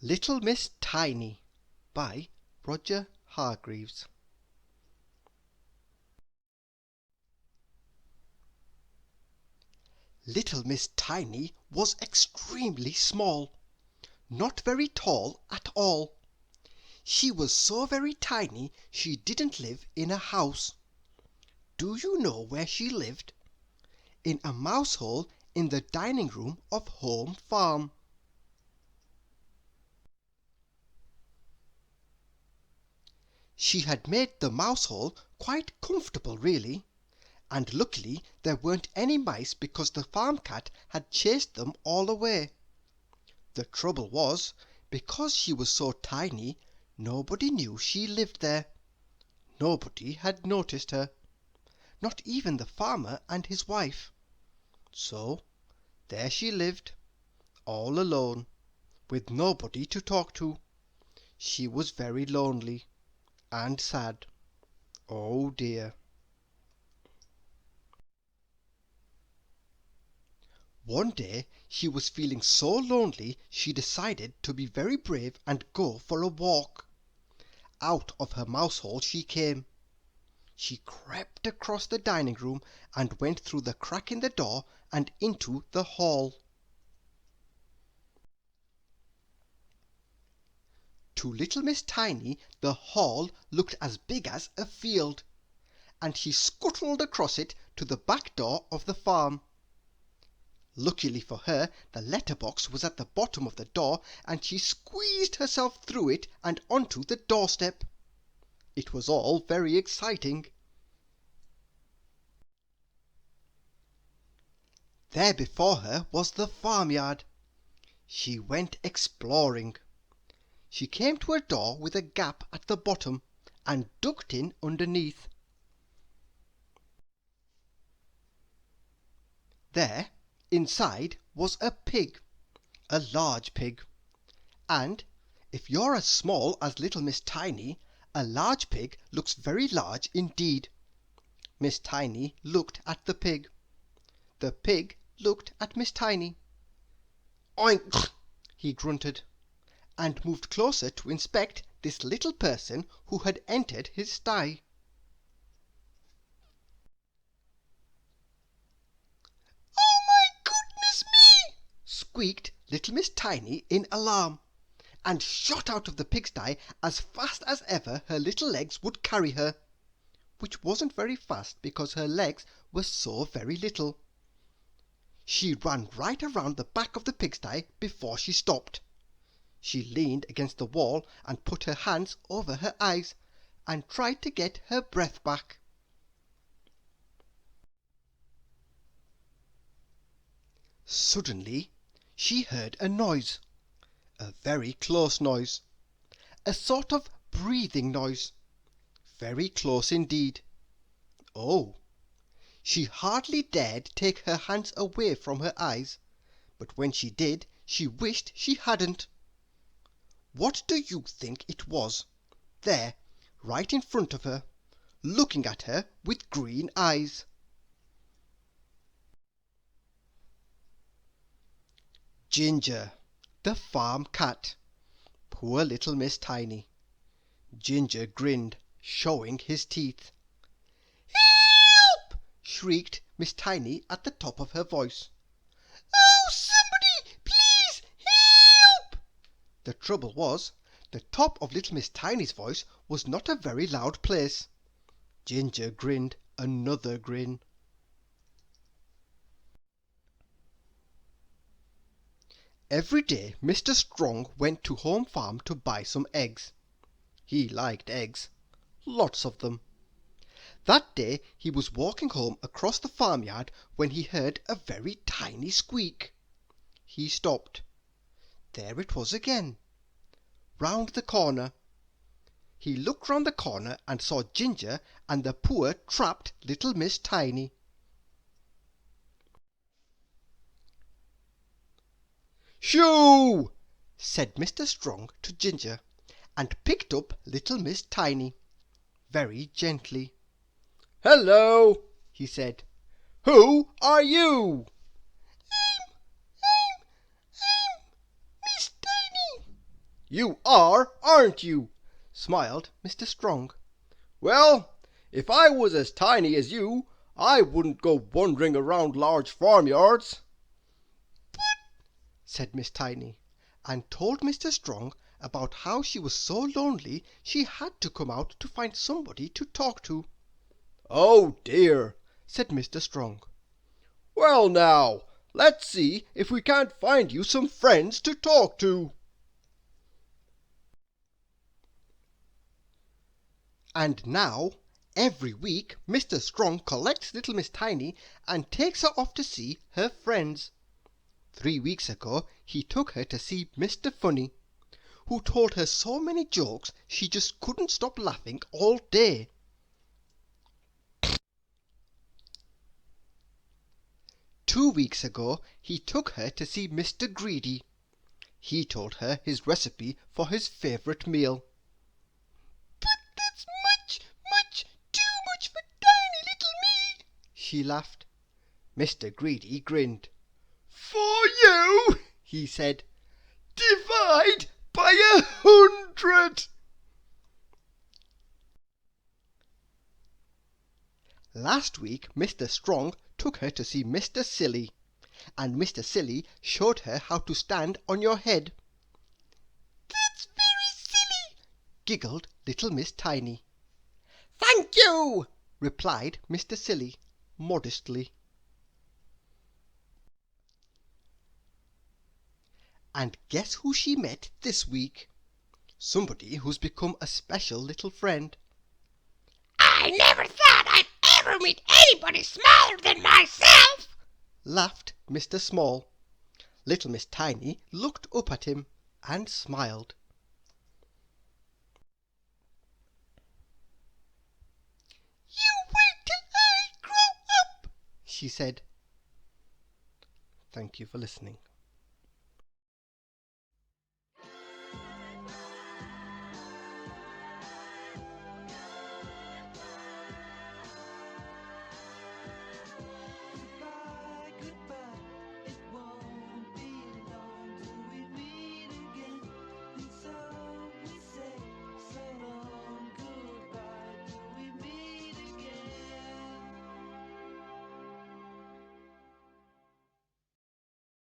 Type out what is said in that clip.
Little Miss Tiny by Roger Hargreaves. Little Miss Tiny was extremely small, not very tall at all. She was so very tiny she didn't live in a house. Do you know where she lived? In a mousehole in the dining room of Home Farm. She had made the mousehole quite comfortable really, and luckily there weren't any mice because the farm cat had chased them all away. The trouble was, because she was so tiny, nobody knew she lived there. Nobody had noticed her, not even the farmer and his wife. So there she lived, all alone, with nobody to talk to. She was very lonely and sad. Oh dear. One day she was feeling so lonely she decided to be very brave and go for a walk. Out of her mousehole she came. She crept across the dining room and went through the crack in the door and into the hall. To little Miss Tiny the hall looked as big as a field, and she scuttled across it to the back door of the farm. Luckily for her, the letter-box was at the bottom of the door, and she squeezed herself through it and onto the doorstep. It was all very exciting. There before her was the farmyard. She went exploring. She came to a door with a gap at the bottom, and ducked in underneath. There, inside, was a pig, a large pig, and if you're as small as little Miss Tiny, a large pig looks very large indeed. Miss Tiny looked at the pig. The pig looked at Miss Tiny. "Oink!" he grunted, and moved closer to inspect this little person who had entered his sty. "Oh, my goodness me!" squeaked little Miss Tiny in alarm, and shot out of the pigsty as fast as ever her little legs would carry her, which wasn't very fast because her legs were so very little. She ran right around the back of the pigsty before she stopped. She leaned against the wall and put her hands over her eyes and tried to get her breath back. Suddenly she heard a noise, a very close noise, a sort of breathing noise, very close indeed. Oh! She hardly dared take her hands away from her eyes, but when she did she wished she hadn't. What do you think it was, there, right in front of her, looking at her with green eyes? Ginger, the farm cat. Poor little Miss Tiny. Ginger grinned, showing his teeth. "Help!" shrieked Miss Tiny at the top of her voice. "Oh, somebody, please help!" The trouble was, the top of little Miss Tiny's voice was not a very loud place. Ginger grinned another grin. Every day Mr. Strong went to Home Farm to buy some eggs. He liked eggs, lots of them. That day he was walking home across the farmyard when he heard a very tiny squeak. He stopped. There it was again, round the corner. He looked round the corner and saw Ginger and the poor trapped little Miss Tiny. "Shoo!" said Mr. Strong to Ginger, and picked up little Miss Tiny, very gently. "Hello!" he said. "Who are you?" I'm Miss Tiny," You are, aren't you?" smiled Mr. Strong. "Well, if I was as tiny as you, I wouldn't go wandering around large farmyards," said Miss Tiny, and told Mr. Strong about how she was so lonely she had to come out to find somebody to talk to. "Oh dear," said Mr. Strong. "Well now, let's see if we can't find you some friends to talk to." And now, every week Mr. Strong collects little Miss Tiny and takes her off to see her friends. 3 weeks ago he took her to see Mr. Funny, who told her so many jokes she just couldn't stop laughing all day. 2 weeks ago he took her to see Mr. Greedy. He told her his recipe for his favourite meal. "But that's much too much for tiny little me," she laughed. Mr. Greedy grinned. "For you," he said, "divide by 100." Last week Mr. Strong took her to see Mr. Silly, and Mr. Silly showed her how to stand on your head. "That's very silly," giggled little Miss Tiny. "Thank you," replied Mr. Silly modestly. And guess who she met this week? Somebody who's become a special little friend. "I never thought I'd ever meet anybody smaller than myself," laughed Mr. Small. Little Miss Tiny looked up at him and smiled. "You wait till I grow up," she said. Thank you for listening.